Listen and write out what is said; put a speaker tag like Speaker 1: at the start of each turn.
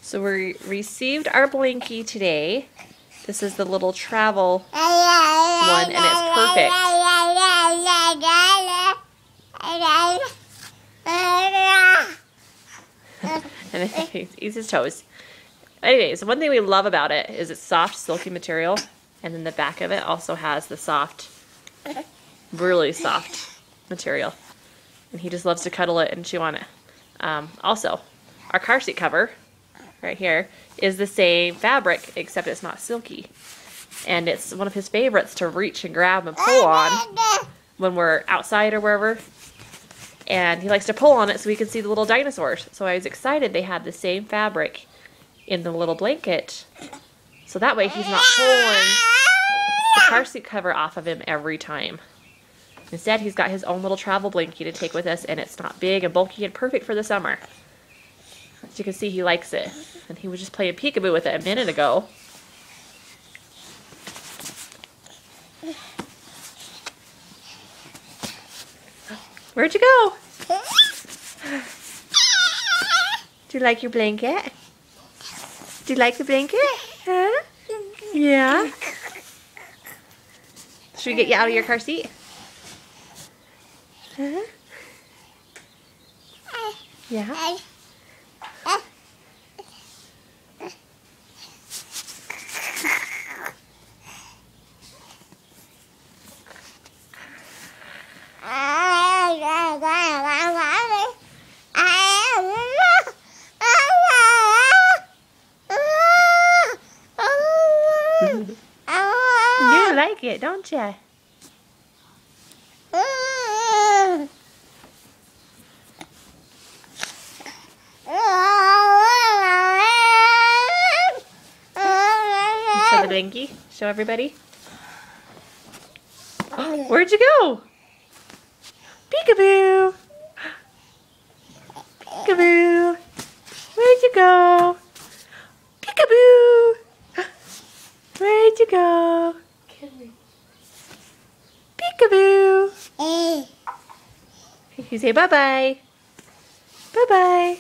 Speaker 1: So we received our blankie today. This is the little travel one, and it's perfect. And he eats his toes. Anyways, one thing we love about it is it's soft, silky material, and then the back of it also has the soft, really soft material. And he just loves to cuddle it and chew on it. Also, our car seat cover right here is the same fabric, except it's not silky. And it's one of his favorites to reach and grab and pull on when we're outside or wherever. And he likes to pull on it so we can see the little dinosaurs. So I was excited they had the same fabric in the little blanket. So that way he's not pulling the car seat cover off of him every time. Instead, he's got his own little travel blankie to take with us, and it's not big and bulky and perfect for the summer. As you can see, he likes it. And he was just playing peekaboo with it a minute ago. Where'd you go? Do you like your blanket? Do you like the blanket? Huh? Yeah? Should we get you out of your car seat? Huh? Yeah? You like it, don't you? Show the blankie. Show everybody. Where'd you go? Peekaboo! Peekaboo! Where'd you go? Peekaboo! Where'd you go? Peekaboo! You say bye-bye. Bye-bye.